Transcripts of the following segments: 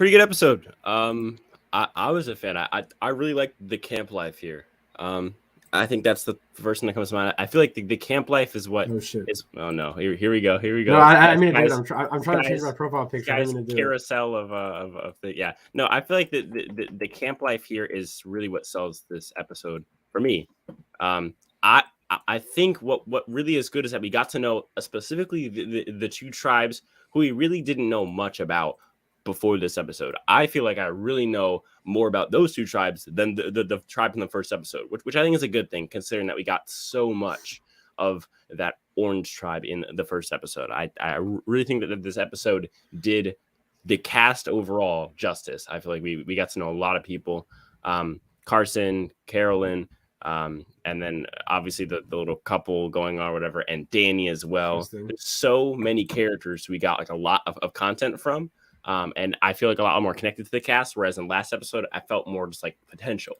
Pretty good episode. I was a fan. I really liked the camp life here. I think that's the first thing that comes to mind. I feel like the camp life is what Oh shit! is. Oh no! Here we go. Here we go. No, I mean, Guys, dude, I'm trying to change my profile picture. I Guys, didn't mean to do it. carousel of the yeah. No, I feel like the camp life here is really what sells this episode for me. I think what really is good is that we got to know specifically the two tribes who we really didn't know much about before this episode. I feel like I really know more about those two tribes than the tribe in the first episode, which I think is a good thing, considering that we got so much of that orange tribe in the first episode. I really think that this episode did the cast overall justice. I feel like we got to know a lot of people. Carson, Carolyn, and then obviously the little couple going on or whatever, and Danny as well. There's so many characters we got like a lot of content from. And I feel like a lot more connected to the cast, whereas in last episode, I felt more just like potential.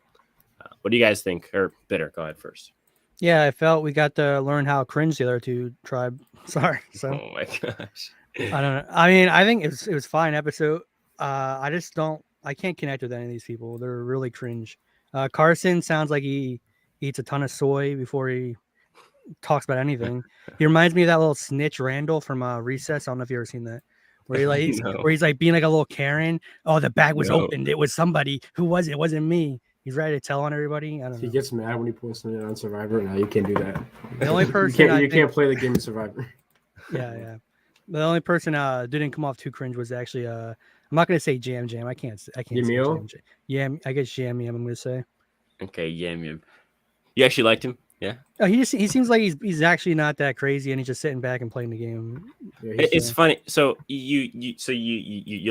What do you guys think? Or Bitter, go ahead first. Yeah, I felt we got to learn how cringe the other two tribe. Sorry. So, oh my gosh. I don't know. I mean, I think it was fine episode. I can't connect with any of these people. They're really cringe. Carson sounds like he eats a ton of soy before he talks about anything. He reminds me of that little snitch Randall from Recess. I don't know if you ever seen that. Where he's like being like a little Karen. Oh, the bag was opened. It was somebody. Who was it? It wasn't me. He's ready to tell on everybody. I don't know. He gets mad when he posts something on Survivor. No, you can't do that. The only person you can't play the game of Survivor. Yeah. The only person didn't come off too cringe was actually I'm not gonna say Jam. I can't say Jam. Yeah, I guess Jam. I'm gonna say. Okay, Yam. You actually liked him? Yeah. Oh, he seems like he's actually not that crazy, and he's just sitting back and playing the game. Yeah, it's funny. So you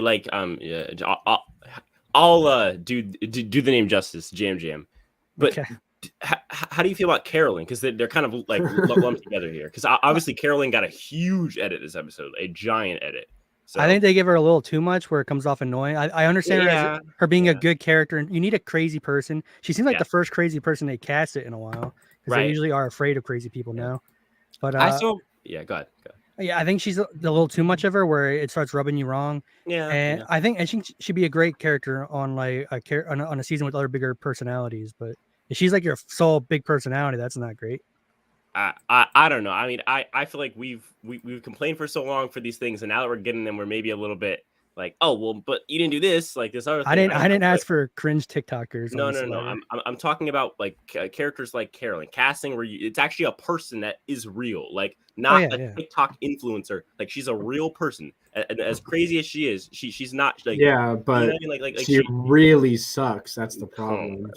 like I'll do the name justice, Jam. But okay. How do you feel about Carolyn? Because they're kind of like lumped together here. Because obviously Carolyn got a huge edit this episode, a giant edit. So. I think they give her a little too much where it comes off annoying. I understand her being a good character, and you need a crazy person. She seems like the first crazy person they cast it in a while. Because they usually are afraid of crazy people now. But go ahead. Yeah, I think she's a little too much of her where it starts rubbing you wrong. Yeah. And I think she should be a great character on like on a season with other bigger personalities. But if she's like your sole big personality, that's not great. I don't know. I mean, I feel like we've complained for so long for these things, and now that we're getting them, we're maybe a little bit like, oh well, but you didn't do this, like this other thing. I didn't ask for cringe TikTokers. No. I'm talking about like characters like Carolyn, casting where it's actually a person that is real, like not a TikTok influencer. Like she's a real person, and as crazy as she is, she's not like but you know what I mean? like she really sucks. That's the problem.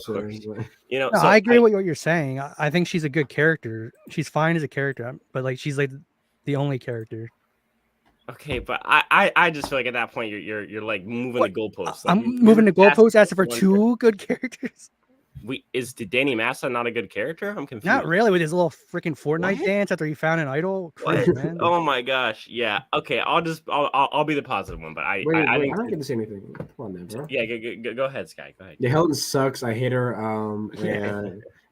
I agree with what you're saying. I think she's a good character. She's fine as a character, but like she's like the only character. Okay, but I just feel like at that point you're like moving the goalposts. Like, I'm moving the goalposts asking for two good characters. Is Danny Massa not a good character? I'm confused. Not really, with his little freaking Fortnite dance after he found an idol. Man. Oh my gosh, yeah. Okay, I'll be the positive one, but I don't get to say anything. Come on, then, bro. Yeah, go ahead, Sky. Go ahead. Yeah, Helen sucks. I hate her.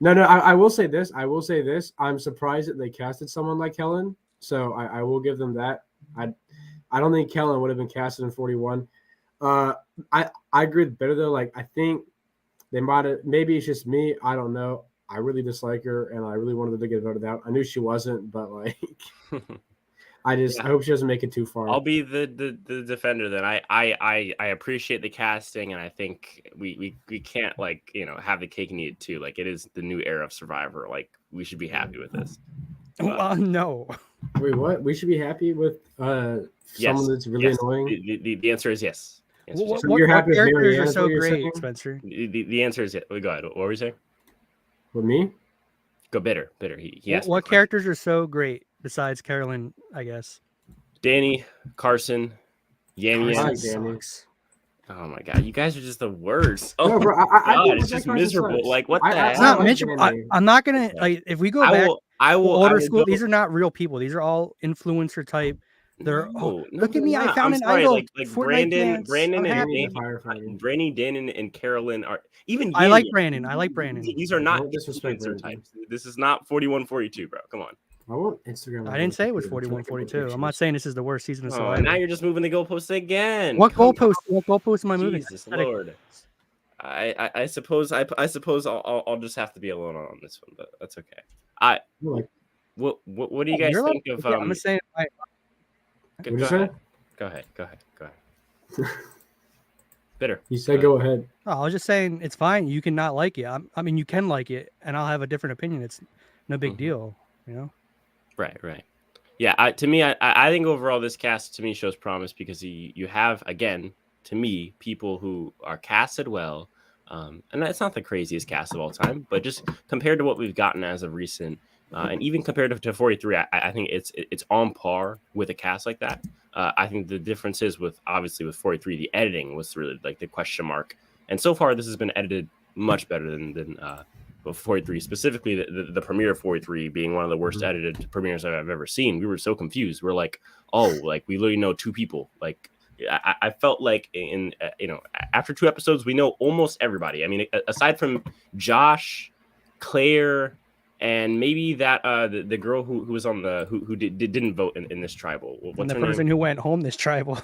No. I will say this. I'm surprised that they casted someone like Helen. So I will give them that. I don't think Kellen would have been casted in 41. I agree with Bitter though. Like I think they might have. Maybe it's just me. I don't know. I really dislike her, and I really wanted her to get voted out. I knew she wasn't, but like, I hope she doesn't make it too far. I'll be the defender then. I appreciate the casting, and I think we can't like have the cake and eat it too. Like it is the new era of Survivor. Like we should be happy with this. No. Wait, what? We should be happy with someone that's really annoying? The answer is yes. So you're happy with characters are so great, Spencer? The answer is yes. Go ahead. What were you saying? With me? Go Bitter. He asked what characters are so great besides Carolyn, I guess? Danny, Carson, Yam. Oh my god, you guys are just the worst. Oh, no, bro, God, it's just miserable. Like what the hell? It's not miserable. I'm not gonna like if we go back. I will order school. These are not real people. These are all influencer type. They're look at me. I found an idol. Like Brandon and Dannon and Carolyn are even. I like Brandon. These are not influencer types. This is not 41-42, bro. Come on. I want Instagram. I didn't say it was I'm trying to 41, get more 42. I'm not pictures. saying this is the worst season of Oh, Survivor. now you're just moving the goalposts again. What Come goalpost? What goalpost am I on, moving? Jesus Lord. I suppose I'll just have to be alone on this one, but that's okay. Like, What do you guys You're think of? I'm just saying. what'd you say? Go ahead. Bitter. You said go ahead. Oh, I was just saying it's fine. You can not like it. I mean, you can like it, and I'll have a different opinion. It's no big Mhm. deal, you know. Right. Yeah, to me, I think overall this cast to me shows promise because you have, again, to me, people who are casted well, and that's not the craziest cast of all time, but just compared to what we've gotten as of recent, and even compared to 43, I think it's on par with a cast like that. I think the difference is with 43, the editing was really like the question mark, and so far this has been edited much better than 43, specifically the premiere of 43 being one of the worst edited premieres I've ever seen. We were so confused. We're like, oh, like we literally know two people. Like I felt like in after 2 episodes we know almost everybody. I mean, aside from Josh, Claire, and maybe that the girl who was on the who didn't vote in this tribal. What's And the her person name? who went home this tribal.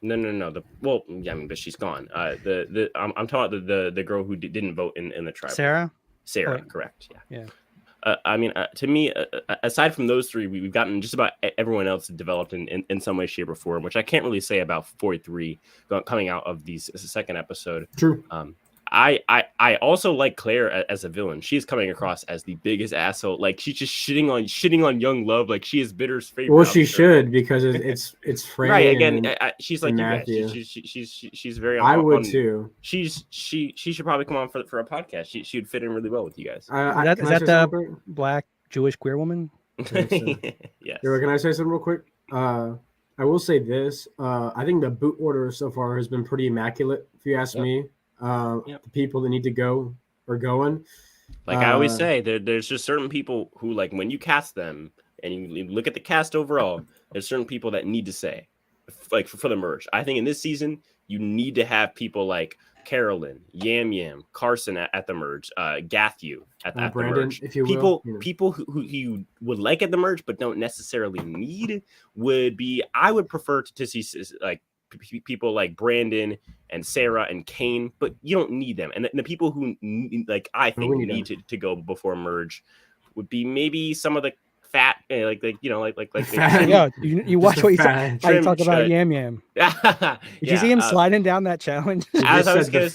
No. I mean, but she's gone. I'm talking about the girl who didn't vote in the tribal. Sarah, Oh. correct. Yeah. I mean, to me, aside from those 3, we've gotten just about everyone else developed in some way, shape, or form, which I can't really say about 43 coming out of the second episode. True. I also like Claire as a villain. She's coming across as the biggest asshole. Like she's just shitting on Young Love. Like she is Bitter's favorite. Well, she should because it's Franny right. Again, and she's like you guys. Matthew. She's very. I would too. She should probably come on for a podcast. She would fit in really well with you guys. Is that can I say the something real quick? black Jewish queer woman? Yes. Can I say something real quick? I will say this. I think the boot order so far has been pretty immaculate, if you ask me. The people that need to go are going. Like I always say, there's just certain people who, like, when you cast them and you look at the cast overall, there's certain people that need to say, like, for the merge. I think in this season, you need to have people like Carolyn, Yam, Carson at the merge, Gathu at the Brandon, merge. if you will. People who you would like at the merge but don't necessarily need would be. I would prefer to see like people like Brandon and Sarah and Kane, but you don't need them. And the people who like I think need to go before merge would be maybe some of the fat, like Fat. You watch what you talk about Yam. Did you see him sliding down that challenge? As I was gonna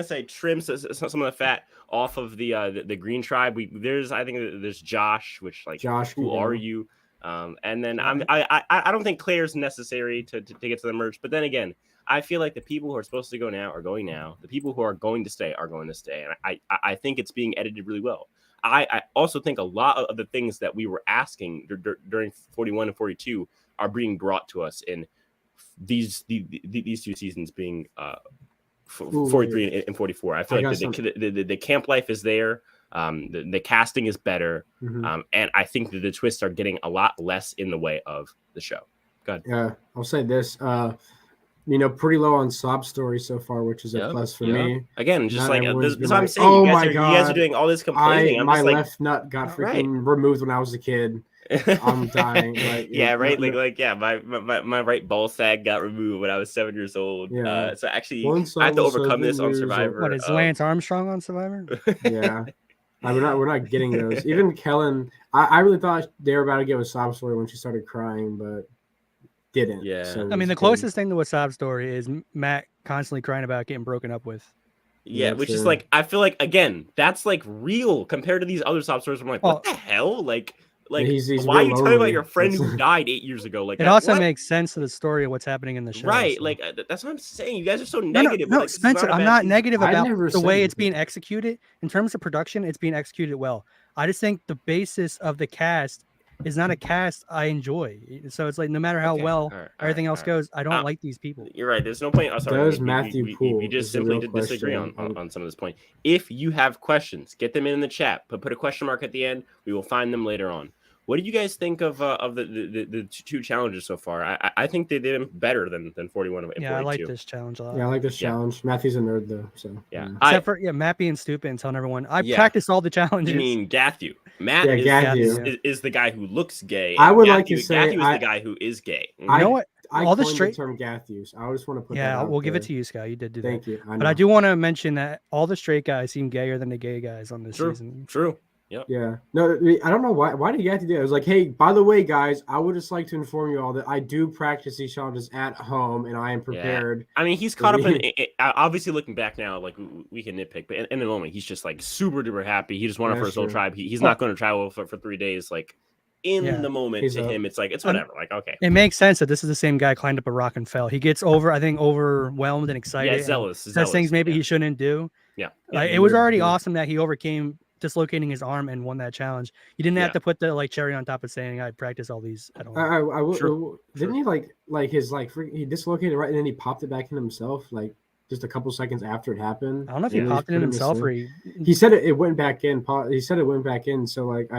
say, trim some of the fat off of the Green Tribe. I think there's Josh, which like Josh, who are you? And then I don't think Claire's necessary to get to the merge. But then again, I feel like the people who are supposed to go now are going now. The people who are going to stay are going to stay. And I think it's being edited really well. I also think a lot of the things that we were asking during 41 and 42 are being brought to us in these 2 seasons, being 43 and 44. I feel like the camp life is there. The casting is better, and I think that the twists are getting a lot less in the way of the show. Go ahead. Yeah, I'll say this. Pretty low on sob story so far, which is a plus for me. Again, just Not like this is what I'm saying. Oh you guys are doing all this complaining. My left nut got freaking removed when I was a kid. I'm dying. Like, my right ball sag got removed when I was 7 years old. Yeah. So actually, I had to overcome this on Survivor. What is Lance Armstrong on Survivor? Yeah. We're not getting those. Even Kellen, I really thought they were about to give a sob story when she started crying, but didn't. Yeah. So I mean, the closest thing to a sob story is Matt constantly crying about getting broken up with. Yeah, which is like, I feel like, again, that's like real compared to these other sob stories. I'm like, what the hell? Like he's why are you talking about lonely. your friend who died 8 years ago? Like, it also makes sense to the story of what's happening in the show. Right. So. Like, that's what I'm saying. You guys are so negative. No, like, Spencer, I'm not negative about the way said it's being executed. In terms of production, it's being executed well. I just think the basis of the cast is not a cast I enjoy. So it's like, no matter how everything else goes, I don't like these people. You're right. There's no point. We just simply disagree on some of this point. If you have questions, get them in the chat, but put a question mark at the end. We will find them later on. What do you guys think of the two challenges so far? I think they did them better than 41 and 42. Yeah, I like this challenge a lot. Yeah, I like this Yeah. challenge. Matthew's a nerd though, so Yeah. Except for Matt being stupid and telling everyone I Yeah. practiced all the challenges. You mean Gathu? Matt Yeah, Gathu. is the guy who looks gay. I and would like to say Gathu is the guy who is gay. You know what? I All the coined straight- the term Gathus. I just want to put that Yeah, out we'll give it there. to you, Scott. You did do that. Thank you. But I do want to mention that all the straight guys seem gayer than the gay guys on this season. True. Yeah. No, I don't know why did Gathu do that? It was like, hey, by the way, guys, I would just like to inform you all that I do practice these challenges at home and I am prepared. I mean, he's caught up in obviously looking back now, like we can nitpick, but in the moment, he's just like super duper happy. He just won it for his whole tribe. He's not going to travel for 3 days. Like in the moment to him, it's like, it's whatever. Like, okay. It makes sense that this is the same guy climbed up a rock and fell. He gets overwhelmed and excited. Yeah, zealous. Says things maybe he shouldn't do. Yeah. Like, it was already awesome that he overcame dislocating his arm and won that challenge. You didn't have to put the like cherry on top of saying I practice all these at home. I will. Didn't he he dislocated right and then he popped it back in himself like just a couple seconds after it happened? I don't know if he popped it in himself or he said it went back in. He said it went back in. So like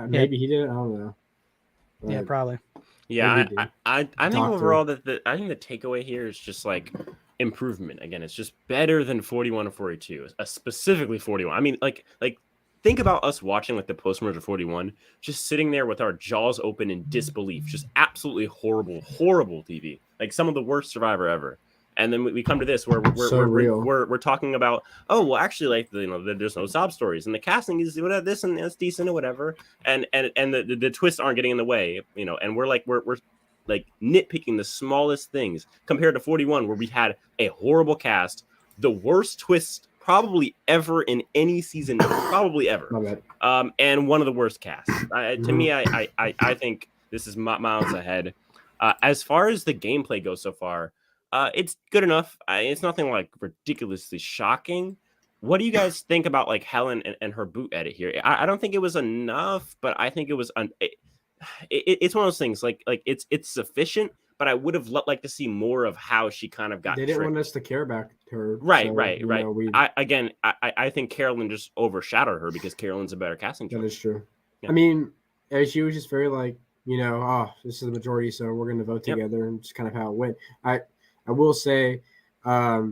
maybe he did it. I don't know. But yeah, probably. Yeah, I think overall that I think the takeaway here is just like improvement. Again, it's just better than 41 and 42, specifically 41. I mean, like think about us watching like the post-merger 41, just sitting there with our jaws open in disbelief, just absolutely horrible TV, like some of the worst Survivor ever. And then we come to this where we're talking about, oh well, actually, like there's no sob stories and the casting is whatever this and it's decent or whatever, and the twists aren't getting in the way, and we're like nitpicking the smallest things compared to 41 where we had a horrible cast, the worst twist probably ever in any season, probably ever, and one of the worst casts. To me, I think this is miles ahead. As far as the gameplay goes so far. It's good enough. It's nothing like ridiculously shocking. What do you guys think about like Helen and her boot edit here? I don't think it was enough, but I think it was. It's one of those things like it's sufficient, but I would have liked to see more of how she kind of got. They didn't want us to care about her. Right. I think Carolyn just overshadowed her because Carolyn's a better casting choice. That is true. Yeah. I mean, she was just very like this is the majority, so we're going to vote together, and just kind of how it went. I will say, I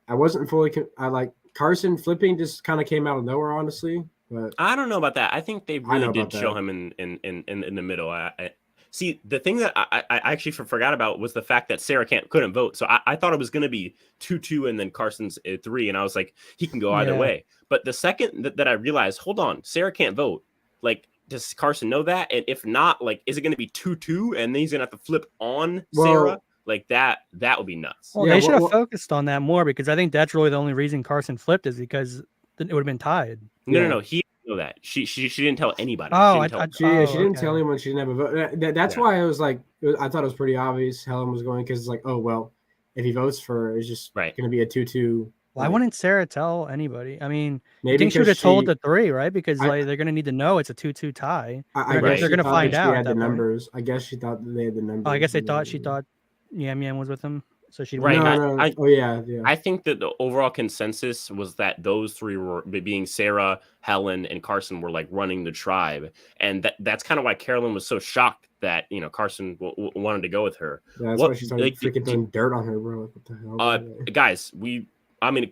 wasn't fully. I like Carson flipping just kind of came out of nowhere, honestly. But I don't know about that. I think they really did show him in the middle. I see the thing that I actually forgot about was the fact that Sarah couldn't vote. So I thought it was going to be 2-2 and then Carson's 3, and I was like, he can go either way. But the second that I realized, hold on, Sarah can't vote. Like, does Carson know that? And if not, like, is it going to be 2-2 and then he's going to have to flip on Sarah? Like that would be nuts. Well, they should have focused on that more because I think that's really the only reason Carson flipped is because it would have been tied. No. He didn't know that. She didn't tell anybody. Oh, she didn't tell anyone. She didn't have a vote. That's why I was like, I thought it was pretty obvious Helen was going because it's like, oh well, if he votes for her, it's just going to be a 2-2. Why wouldn't Sarah tell anybody? I mean, maybe I think she would have told the 3, right? Because they're going to need to know it's a 2-2 tie. I guess they're going to find out. She had the numbers. I guess she thought they had the numbers. Oh, I guess she thought Yam Yam was with him, so she right. No. I think that the overall consensus was that those 3 were being Sarah, Helen, and Carson were like running the tribe, and that's kind of why Carolyn was so shocked that Carson wanted to go with her. Yeah, that's why she started freaking throwing dirt on her, bro. What the hell? Guys,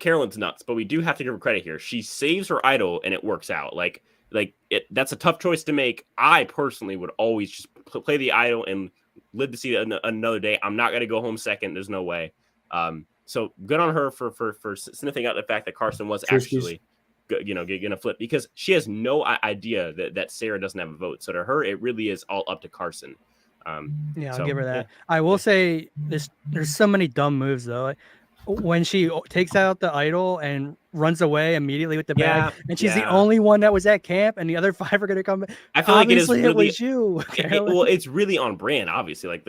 Carolyn's nuts, but we do have to give her credit here. She saves her idol, and it works out. That's a tough choice to make. I personally would always just play the idol and live to see another day. I'm not going to go home second. There's no way. So good on her for sniffing out the fact that Carson was actually, going to flip because she has no idea that Sarah doesn't have a vote. So to her, it really is all up to Carson. I'll give her that. I will say there's so many dumb moves though. When she takes out the idol and runs away immediately with the bag, and she's the only one that was at camp, and the other 5 are going to come. I feel like it was you. It's really on brand, obviously.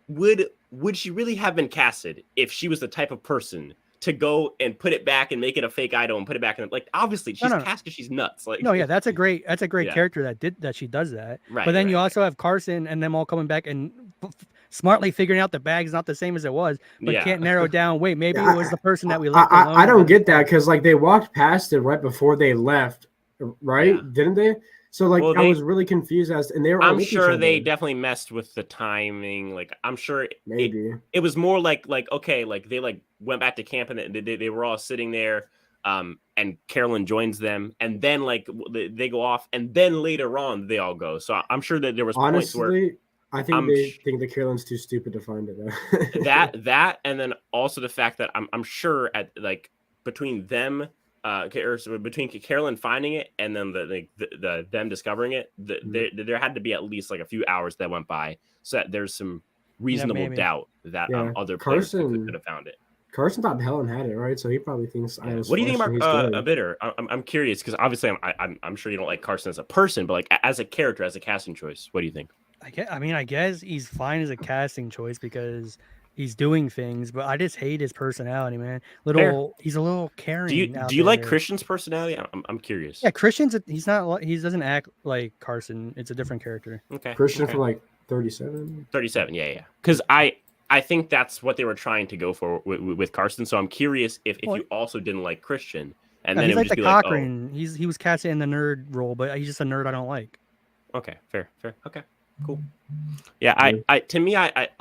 Would she really have been casted if she was the type of person to go and put it back and make it a fake idol and put it back in? Like, obviously, she's cast because she's nuts. Like, that's a great character that she does that. Right, but then you also have Carson and them all coming back and smartly figuring out the bag's not the same as it was, but can't narrow down. Wait, maybe it was the person that we left alone. I don't get that because like they walked past it right before they left, right? Didn't they? So like Well, I was really confused and they were all I'm with each sure they other. definitely messed with the timing. Like I'm sure Maybe. it was more like okay, like they like went back to camp and they were all sitting there. And Carolyn joins them, and then like they go off, and then later on they all go. So I'm sure that there was points where Honestly, I think I'm they think that Carolyn's too stupid to find it. that, and then also the fact that I'm sure at like between them, or so between Carolyn finding it and then the them discovering it, there had to be at least like a few hours that went by, so that there's some reasonable maybe. doubt that Yeah. other players Carson- could have found it. Carson thought Helen had it, right? So he probably thinks. Yeah. What do you think about a Bitter? I'm curious because obviously I'm sure you don't like Carson as a person, but like as a character, as a casting choice, what do you think? I guess he's fine as a casting choice because he's doing things, but I just hate his personality, man. He's a little caring. Do you like Christian's personality? I'm curious. Yeah, he's not. He doesn't act like Carson. It's a different character. Okay. Christian from like 37. 37. Yeah. Because I think that's what they were trying to go for with Carson. So I'm curious if you also didn't like Christian, and then he's it would like just be Cochran. He was casted in the nerd role, but he's just a nerd I don't like. Okay, fair. Okay, cool. Yeah, I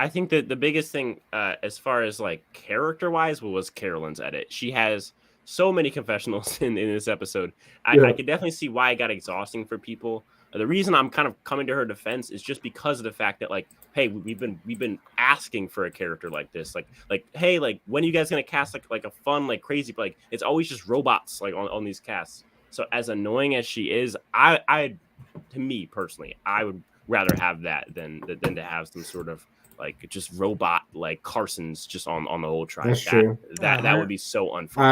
think that the biggest thing as far as like character wise was Carolyn's edit. She has so many confessionals in this episode. I could definitely see why it got exhausting for people. The reason I'm kind of coming to her defense is just because of the fact that like, hey, we've been asking for a character like this, like hey, like when are you guys gonna cast like a fun like crazy, but like it's always just robots like on these casts. So as annoying as she is, I to me personally, I would rather have that than to have some sort of like just robot like Carson's just on the whole tribe. That's true. That would be so unfair.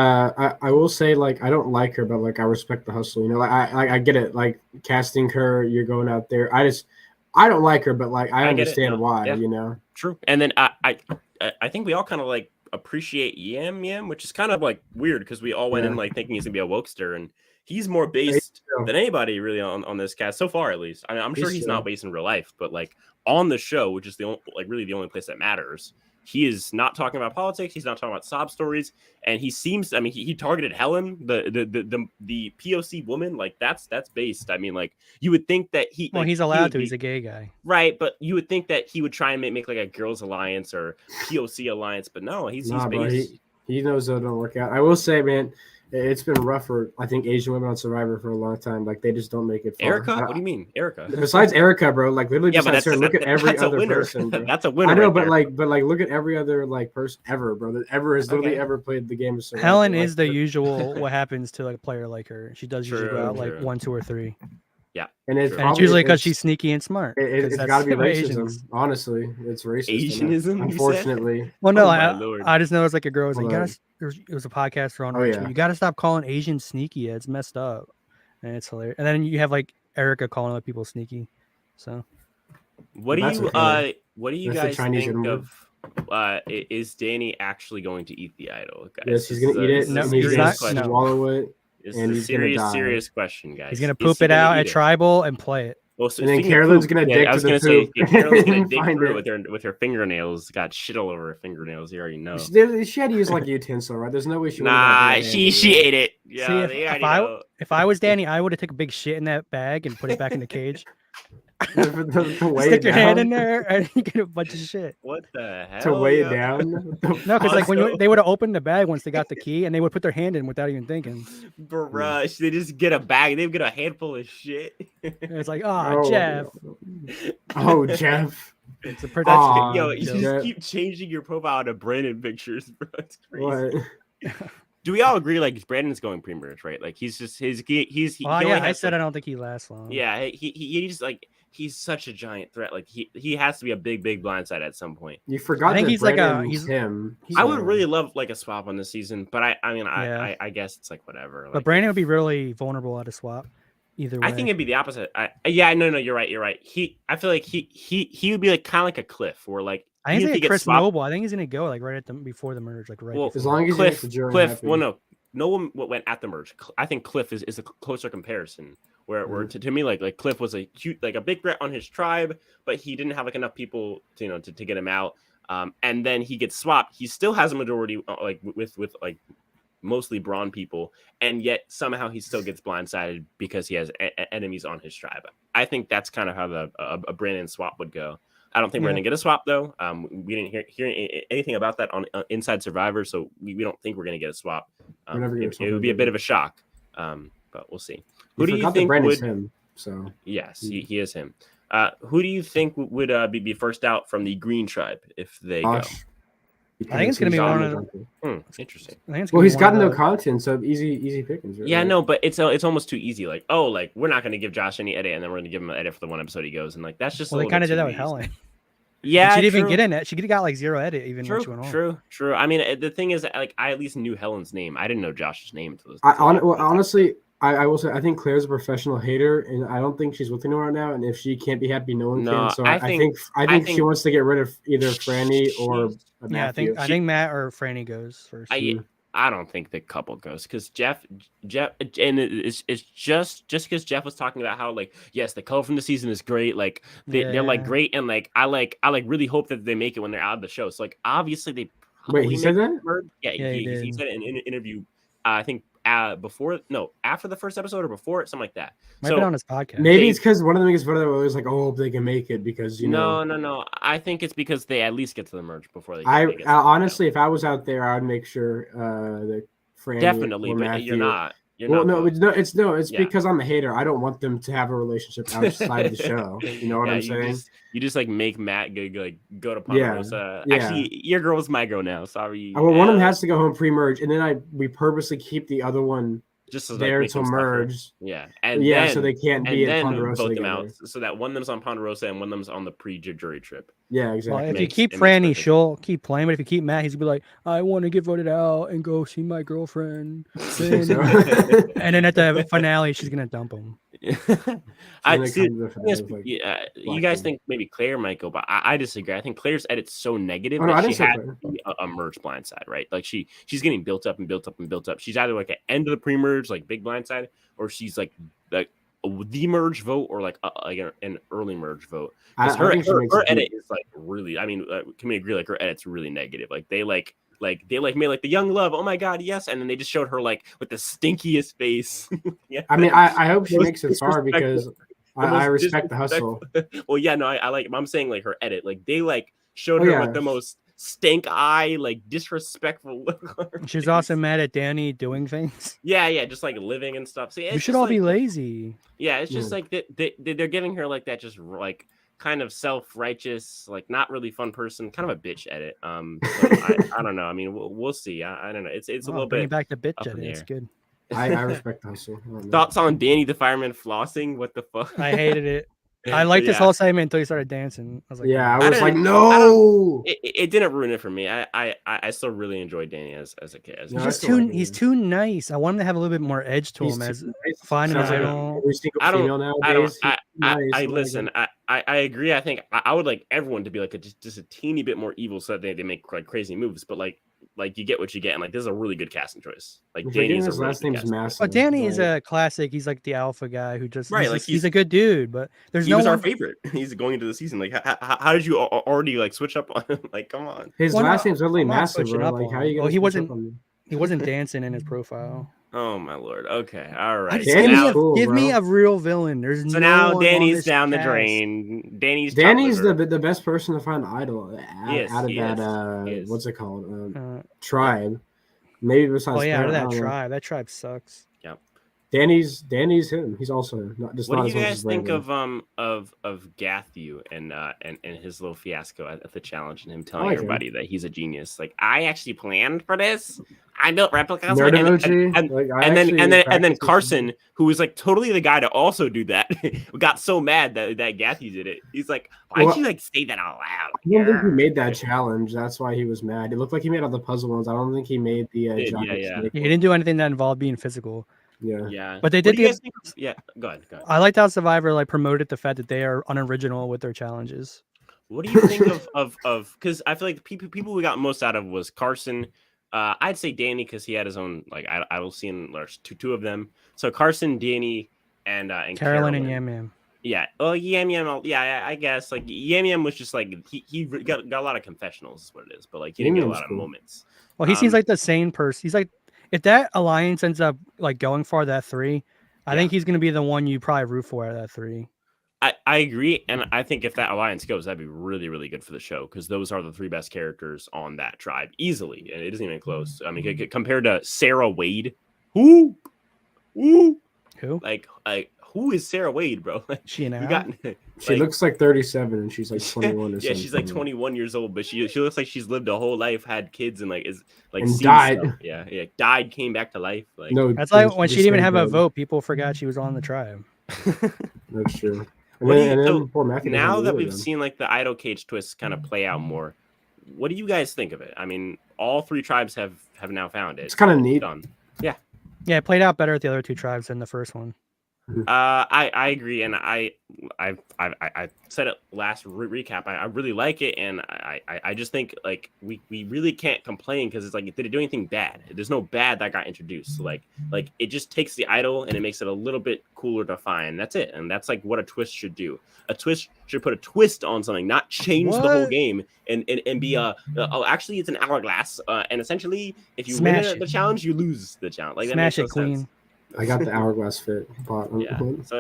I will say like I don't like her, but like I respect the hustle. You know, like I get it. Like casting her, you're going out there. I don't like her, but like I understand why. Yeah. You know, true. And then I think we all kind of like appreciate Yam, which is kind of like weird because we all went in like thinking he's gonna be a wokester, and he's more based than anybody really on this cast so far, at least. I mean, I'm sure he's not based in real life, but like on the show, which is really the only place that matters, he is not talking about politics. He's not talking about sob stories, and he seems. I mean, he targeted Helen, the POC woman. Like that's based. I mean, like you would think that he. Well, like, he's allowed to. He's a gay guy, right? But you would think that he would try and make like a girls' alliance or POC alliance, but no, he's based. Bro, he knows that don't work out. I will say, man. It's been rough for I think Asian women on Survivor for a long time. Like they just don't make it far. Erica, what do you mean, Erica? Besides Erica, bro, like literally besides her, look at every other person. Bro. That's a winner. I know, right but look at every other like person ever, bro. That ever has literally ever played the game of Survivor. Helen is the usual. What happens to like a player like her? She does usually go out like 1, 2, or 3. Yeah, and it's usually because she's sneaky and smart. It's got to be racism. Honestly, it's racist. Asianism, unfortunately. Well, no, I just noticed like a girl was like, it was a podcast on. Yeah. You got to stop calling Asians sneaky. It's messed up, and it's hilarious. And then you have like Erica calling other people sneaky. So, what do you guys think of? Is Danny actually going to eat the idol? Guys? Yes, he's gonna eat it. No, he's not. Swallow it. This is a serious question, guys. He's gonna poop it out at Tribal and play it. Well, so and then Carolyn's gonna dig to the poop. Carolyn's gonna dig through it with her fingernails. Got shit all over her fingernails. You already know. She had to use like a utensil, right? There's no way she. She ate it. Yeah. See, if I was Danny, I would have taken a big shit in that bag and put it back in the cage. Stick your hand in there and you get a bunch of shit. What the hell? To weigh it down? No, because like when they would have opened the bag once they got the key and they would put their hand in without even thinking. Bruh, they just get a bag. They get a handful of shit. It's like, Jeff. Oh, Jeff. It's a production. Yo, you just keep changing your profile to Brandon pictures, bro. It's crazy. What? Do we all agree like Brandon's going pre-merge, right? Like he's just he's. I said I don't think he lasts long. Yeah, he's like he's such a giant threat. Like he has to be a big blindside at some point. You forgot. I think he's Brandon like he's him. I would really love like a swap on this season, but I guess it's like whatever. But Brandon would be really vulnerable at a swap. Either way. I think it'd be the opposite. No, you're right. I feel like he would be like kind of like a Cliff, or like I think he's Chris Noble. I think he's gonna go like right at before the merge, like right. Well, as long as Cliff. Well, no one went at the merge. I think Cliff is a closer comparison. Where to me like Cliff was a cute like a big threat on his tribe, but he didn't have like enough people to to get him out. And then he gets swapped. He still has a majority like with like mostly brawn people, and yet somehow he still gets blindsided because he has enemies on his tribe. I think that's kind of how a Brandon swap would go. I don't think we're Yeah. going to get a swap though. We didn't hear anything about that on Inside Survivor, so we don't think we're going to get a swap. We're never gonna It swap would be a again. bit of a shock, but we'll see. Who You do you forgot that think Brandon's would? him? So Yes, he is him. Who do you think would be first out from the Green Tribe if they go? Josh. I think it's gonna be John one of McDonald. Interesting. I think it's Well, gonna be he's one got of no the- content, so easy pickings. Right? Yeah, no, but it's almost too easy. Like, oh, like we're not going to give Josh any edit, and then we're going to give him an edit for the one episode he goes, and like that's just. Well, a they little kind of bit did that too with easy. Helen. Yeah, She didn't even true. get in it. She got like 0 edit even when she went home. True. I mean, the thing is, like, I at least knew Helen's name. I didn't know Josh's name until this. Honestly, I will say I think Claire's a professional hater, and I don't think she's with anyone right now. And if she can't be happy, no one No, can. So I I think- think she wants to get rid of either Franny or She's- Yeah, Matthew. I think Matt or Franny goes first. I don't think the couple goes because Jeff, and it's just because Jeff was talking about how like yes, the color from the season is great. Like they're like Yeah. great, and like I really hope that they make it when they're out of the show. So like obviously they. Wait, he said that? Yeah, Yeah, he he did. said it in an interview. I think after the first episode or before it, something like that. Might So have been on his podcast. Maybe it's because one of the biggest brother was like, "Oh, hope they can make it," because you know. no. I think it's because they at least get to the merge before they. I they get to the honestly, if I was out there, I'd make sure that Franny definitely, or but Matthew. you're not. You're Well, not. no, it's Yeah. because I'm a hater. I don't want them to have a relationship outside the show. You know what I'm saying? You just like make Matt go to Yeah, Ponderosa. yeah. Actually, your girl's my girl now. Sorry. Well, one of them has to go home pre-merge, and then we purposely keep the other one just to, there make to them suffer. merge. Yeah, and Yeah, then, so they can't and be in then Ponderosa vote them together. out so that one of them's on Ponderosa and one of them's on the pre-jury trip. Yeah, Well, exactly. if you makes- keep it makes Franny, perfect she'll keep playing. But if you keep Matt, he's gonna be like, "I want to get voted out and go see my girlfriend." And, So- and then at the finale, she's gonna dump him. I And they see. come to the Yes, finale, like, you black guys hole. think maybe Claire might go, but I disagree. I think Claire's edit's so negative Oh, no, I that didn't she say had Claire. to be a merge blindside, right? Like she's getting built up and built up and built up. She's either like at end of the pre-merge, like big blindside, or she's like the merge vote or like an early merge vote. I 'Cause her think she makes her it edit is like really. I mean, can we agree? Like her edit's really negative. Like they made like the young love. Oh my god, yes! And then they just showed her like with the stinkiest face. Yeah. I mean, I hope she Most makes it far because I most respect the hustle. Well, yeah, no, I like. I'm saying like her edit. Like they like showed Oh, her yeah. with the most stink eye, like disrespectful look on her She's face. also mad at Danny doing things. Yeah, just like living and stuff. See, You it's should just, all like, be lazy. Yeah, it's just Yeah. like they're giving her like that, just like kind of self-righteous, like not really fun person, kind of a bitch edit. So I don't know. I mean, we'll see. I don't know. It's a little Bring bit. it back to bitch up in edit. the It's air. good. I respect the hustle. I don't know. Thoughts on Danny the fireman flossing? What the fuck? I hated it. I liked this Yeah. whole segment until he started dancing. I was like, Yeah, "Oh." I was like, didn't- no. It didn't ruin it for me. I still really enjoyed Danny as a kid. No, He's I just still like he's him. too nice. I want him to have a little bit more edge to He's him too as nice. finding Sounds an like idol. every single I don't- female I don't. nowadays. I nice, listen. I agree. I think I would like everyone to be like just a teeny bit more evil, so that they make like crazy moves. But like you get what you get, and like this is a really good casting choice. Like Danny's a his really last good name's casting choice. Massive. But Danny is like- a classic. He's like the alpha guy who just Right, He's, like just- he's a good dude, but there's He no was our one. favorite. He's going into the season. Like, how did you already like switch up on him? Like, come on. His Well, last no, name's literally I'm not Massive, switching bro. up Like, on how him. you gonna? Well, he switch wasn't- up on me? He wasn't dancing in his profile. Oh my lord. Okay. All I right. just So Danny's now, cool, give me bro. a real villain. There's so no now one on Danny's this down the cast. drain. Danny's Danny's top liver. the best person to find idol He is, out of he that. is, he is. What's it called? Uh, Tribe. Maybe besides. oh yeah, out of Claire, I that don't know. tribe. That tribe sucks. Danny's him. He's also him. Not just What not do as you much guys as think Brandon. of Gathu and his little fiasco at the challenge and him telling like him. everybody that he's a genius? Like, I actually planned for this. I built replicas. Nerd and, emoji? and, Like, I and then actually and then practiced this. Carson, who was like totally the guy to also do that, got so mad that Gathu did it. He's like, why'd Well, you like say that out loud? I don't think he made that challenge. That's why he was mad. It looked like he made all the puzzle ones. I don't think he made the Did, giant yeah. snake He one. didn't do anything that involved being physical. Yeah. Yeah, But they What did do you get- guys think of- yeah, go ahead. I liked how Survivor like promoted the fact that they are unoriginal with their challenges. What do you think of because I feel like the people we got most out of was Carson. I'd say Danny because he had his own like I will see in there's two of them. So Carson, Danny, and Carolyn and Yam Yam. Yeah. Oh, Yam Yam. Yeah, I guess like Yam Yam was just like he got a lot of confessionals, is what it is. But like he didn't Yam get a Yam's lot of cool. moments. Well, he seems Um, like the sane person. He's like if that alliance ends up like going far, that 3, I Yeah. think he's gonna be the one you probably root for out of that 3. I agree, and I think if that alliance goes, that'd be really, really good for the show because those are the 3 best characters on that tribe easily, and it isn't even close. I mean, compared to Sarah Wade, who, Who? like who is Sarah Wade, bro? Like, She and you got She like, looks like 37 and she's like 21 or yeah, something. she's like 21 years old, but she looks like she's lived a whole life, had kids, and like is like And seen died. stuff. Yeah, died, came back to life. Like, No, That's like just- when she just didn't even like have a that. vote, people forgot she was on the tribe. That's true. And What do then, you- and so then poor Matthew doesn't now have that either we've of them. seen like the idol cage twist kind of play out more, what do you guys think of it? I mean, all 3 tribes have now found it. It's kind of neat. Done. Yeah, it played out better with the other 2 tribes than the first one. I agree, and I said it last recap. I really like it, and I just think like we really can't complain because it's like, did it do anything bad? There's no bad that got introduced. So like it just takes the idol and it makes it a little bit cooler to find. That's it, and that's like what a twist should do. A twist should put a twist on something, not change the whole What? game and be actually it's an hourglass, and essentially if you Smash win it. the challenge, you lose the challenge. Like that Smash it, makes no sense. queen. I got the hourglass fit. Yeah, so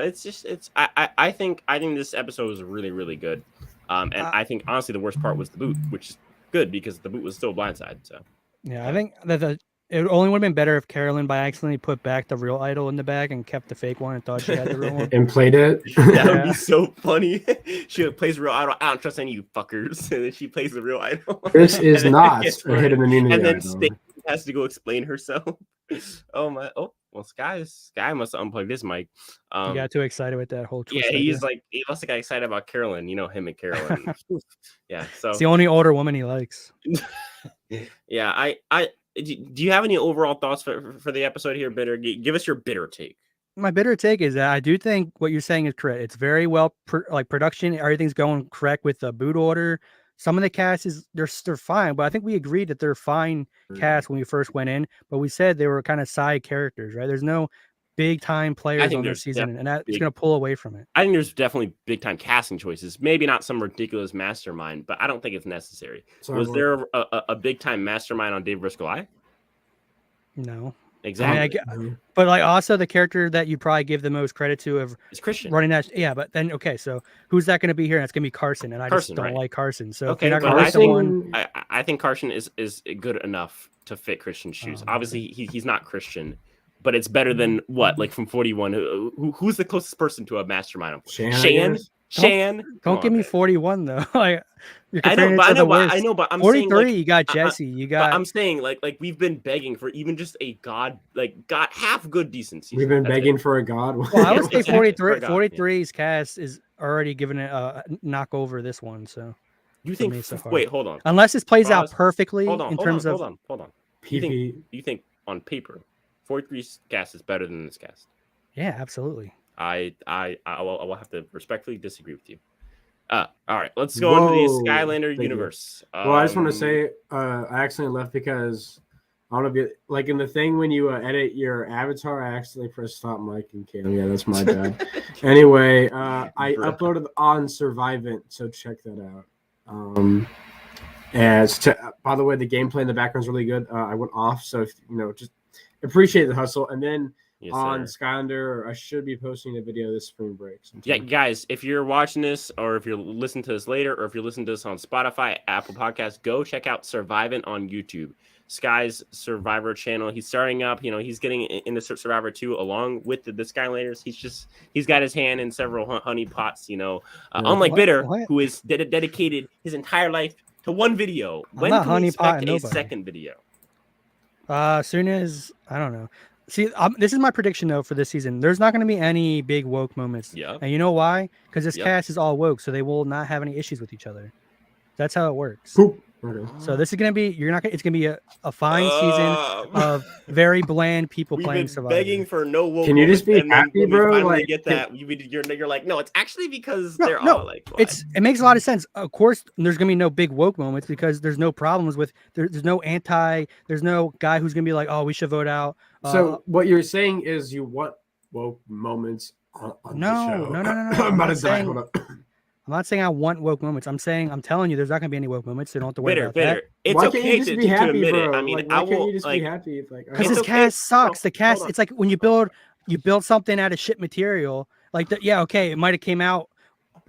I think this episode was really, really good, and I think honestly the worst part was the boot, which is good because the boot was still blindside. So Yeah, I think that it only would have been better if Carolyn by accidentally put back the real idol in the bag and kept the fake one and thought she had the real one. And played it. that would Yeah. be so funny. She plays real idol. I don't trust any of you fuckers, and then she plays the real idol. This is And then not gets a hidden burned. immunity. And then idol. Stacey has to go explain herself. Oh my! Oh well, Sky must have unplugged his mic. You got too excited with that whole twist. Yeah, idea. he's like he must have got excited about Carolyn. You know him and Carolyn. Yeah, so It's the only older woman he likes. yeah, I do you have any overall thoughts for the episode here, Bitter? Give us your bitter take. My bitter take is that I do think what you're saying is correct. It's very well production. Everything's going correct with the boot order. Some of the cast is they're fine, but I think we agreed that they're fine cast when we first went in. But we said they were kind of side characters, right? There's no big time players think on this there's season, and that's big- going to pull away from it. I think there's definitely big time casting choices. Maybe not some ridiculous mastermind, but I don't think it's necessary. Sorry, Was Mark. there a big time mastermind on Dave vs. Goliath? No, Exactly. Mhm. but like also the character that you probably give the most credit to of It's Christian. running that. Yeah, but then okay, so who's that going to be here? That's going to be Carson, and I Carson, just don't right. like Carson. So Okay, if you're not but going to I like think- someone, I think Carson is good enough to fit Christian's shoes. Oh, Obviously, he's not Christian, but it's better than what? Like from 41. Who's the closest person to a mastermind? Shan, I Shan? guess. Shan? Come don't on, give me man. 41 though. Like you're I know, comparing it but to I the know, but worst. I know, but I'm 43, saying like, you got I- Jesse, you but got. I'm saying like we've been begging for even just a god half good decency. We've been That's it. begging for a god. Well, I would say Exactly. 43. Forgot, yeah. 43's cast is already giving it a knock over this one. So You for think? me so far. Wait, hold on. unless this plays out Pause. perfectly Hold on. in Hold terms on. of Hold on. PP. You think on paper, 43's cast is better than this cast? yeah, absolutely. I will have to respectfully disagree with you. All right, let's go on to the Whoa, Skylander thank you. universe. Well, I just want to Um, say I accidentally left because I want to be like in the thing when you edit your avatar. I accidentally pressed stop mic and cam. Yeah, that's my bad. Anyway, I Bro. uploaded on Survivant, so check that out. And by the way, the gameplay in the background is really good. I went off, so if, just appreciate the hustle. And then yes, on sir. Skylander, I should be posting a video this spring break. Yeah, sometime. guys, if you're watching this or if you're listening to this later or if you're listening to this on Spotify, Apple Podcasts, go check out Survivant on YouTube. Sky's Survivor channel. He's starting up, he's getting into Survivor 2 along with the Skylanders. He's got his hand in several honey pots, unlike What? Bitter, What? who is dedicated his entire life to one video. I'm When not can we honey expect potting a nobody. second video? As soon as I don't know. See, this is my prediction though for this season. There's not going to be any big woke moments, Yeah. and you know why? Because this Yep. cast is all woke, so they will not have any issues with each other. That's how it works. Poop. Okay. So this is gonna be it's gonna be a fine season of very bland people We've playing been Survivor. begging for no woke Can you just moments, be and then happy, when we bro? finally Like, get that, you're like, no, it's actually because No, they're no, all like, what? It makes a lot of sense. Of course, there's gonna be no big woke moments because there's no problems with there's no there's no guy who's gonna be like, oh, we should vote out. So what you're saying is you want woke moments on the No, show. no. I'm about I'm to die. saying- Hold up. I'm not saying I want woke moments. I'm telling you, there's not gonna be any woke moments. So you don't have to worry Bitter, about that. bitter. It's Why okay can't you just to, be to happy, admit bro? it. I mean, like, I why can't will you just like. be happy? It's like, Because It's this okay. cast sucks. The Hold cast, on. it's like when you build something out of shit material. Like yeah, okay, it might have came out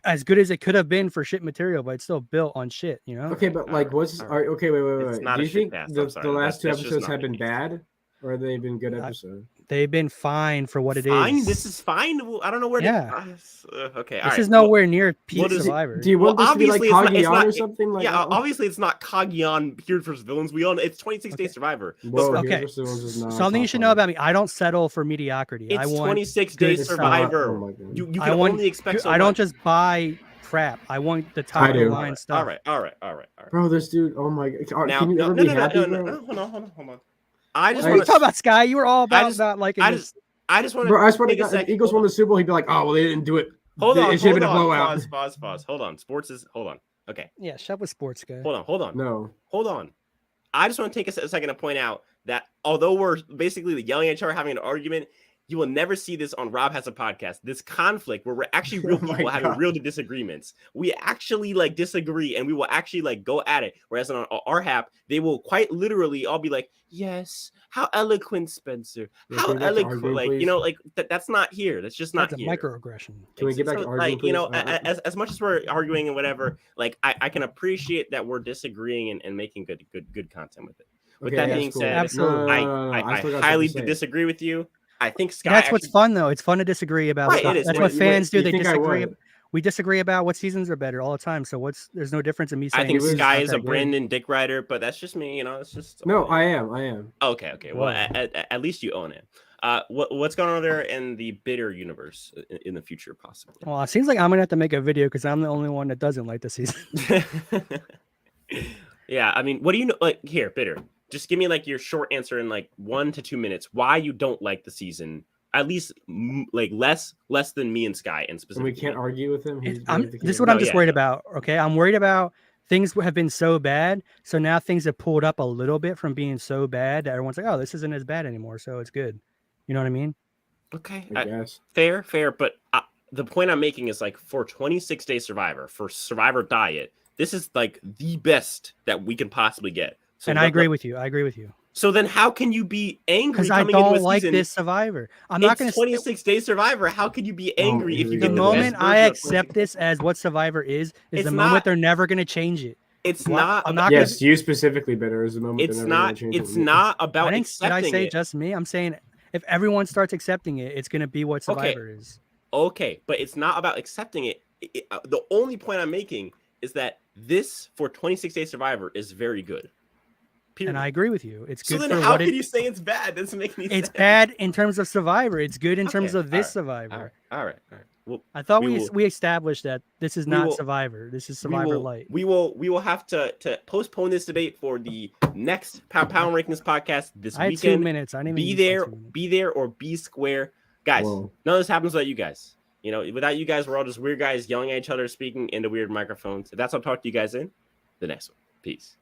as good as it could have been for shit material, but it's still built on shit. You know. okay, but like, Alright, what's alright. okay? Wait. It's not Do a you shit think cast. I'm the sorry. last two That's just episodes not have the been case. bad, or have they been good I- episodes? They've been fine for what it is. Fine. This is fine. Well, I don't know where Yeah. okay. This is nowhere near peak does- Survivor. Do you want this to be like obviously it's Kagiyan not- or something? Like, yeah, obviously it's not Kagiyan Hero vs Villains. We all know it's 26 Day Okay. Survivor. Whoa, But Okay. Heroes vs. Villains is not Something you top should know five. about me. I don't settle for mediocrity. I it's want 26 good Day stuff. Survivor. Oh my God. You I can want only expect so I don't much. just buy crap. I want the I top of the do. line stuff. All right. Bro, this dude. Oh my God. Now, Can you no, ever no, be no, happy, no, bro? no, hold on. I just What are want you talking about, Sky? You were all about just- like I just want Bro, I to swear to take a God, if second. Eagles won the Super Bowl, he'd be like, "Oh, well, they didn't do it. Hold on, It should have hold been a on. blowout." Pause. Hold on. Sports is hold on. Okay, yeah. Shut with sports, guy. hold on. No. Hold on. I just want to take a second to point out that although we're basically yelling at each other, having an argument, you will never see this on Rob Has a Podcast. This conflict where we're actually real Oh my people having God. real disagreements. We actually like disagree and we will actually like go at it. Whereas on our hap, they will quite literally all be like, "Yes, how eloquent, Spencer. Yeah, How can we get back to eloquent." arguing, Like, please? like that's not here. That's just not That's a here. microaggression. Can we get back to arguing, like, you know, please? as much as we're arguing and whatever, like I can appreciate that we're disagreeing and making good content with it. With Okay, that that's being cool. said, Absolutely. No, I still got highly something to say. disagree with you. I think Sky. That's what's actually- fun, though. It's fun to disagree about Right, stuff. it is. That's Wait, what fans do. you They think I disagree. would? We disagree about what seasons are better all the time. So there's no difference in me saying. I think It was Sky not is that a good. Brandon Dick Rider, but that's just me. You know, it's just No, I am. Okay. Well, Whoa. at least you own it. What's going on there in the bitter universe in the future, possibly? Well, it seems like I'm gonna have to make a video because I'm the only one that doesn't like the season. Yeah, I mean, what do you know? Like, here, bitter. Just give me like your short answer in like 1 to 2 minutes. Why you don't like the season? At least like less than me and Sky, and And specifically. we can't argue with him. He's This is what No, I'm just yeah, worried no. about. Okay, I'm worried about things have been so bad, so now things have pulled up a little bit from being so bad that everyone's like, "Oh, this isn't as bad anymore," so it's good. You know what I mean? Okay, I guess. fair, but the point I'm making is like for 26 Day Survivor, for Survivor Diet, this is like the best that we can possibly get. So And I agree with you. I agree with you So then, how can you be angry because I coming into a don't like season? this Survivor. I'm not going It's to. 26 Day Survivor. How can you be angry if you here we get The go. the moment best I version of accept 26? this as what Survivor is It's the not- moment they're never going to change it. It's Well, not. I'm about- not Yes, you specifically, bitter is the moment. It's they're never gonna not. change it It's with you. not I about didn't. Did I accepting say it. just me? I'm saying if everyone starts accepting it, it's going to be what Survivor is. Okay, but it's not about accepting it. The only point I'm making is that this for 26 Day Survivor is very good. Period. And I agree with you. It's so good then, for how what can it. you say it's bad? That doesn't make any It's sense. bad in terms of Survivor. It's good in terms Okay, of this all Survivor. All right. Well, I thought we we will- we established that this is we not will- Survivor. This is Survivor Light. We will have to postpone this debate for the next Power Rankings podcast this I had weekend. 2 minutes. I didn't even Be use my there, 2 minutes. be there, or be square, guys. Whoa. None of this happens without you guys. You know, without you guys, we're all just weird guys yelling at each other, speaking into weird microphones. If that's what I'm talking to you guys in, the next one. Peace.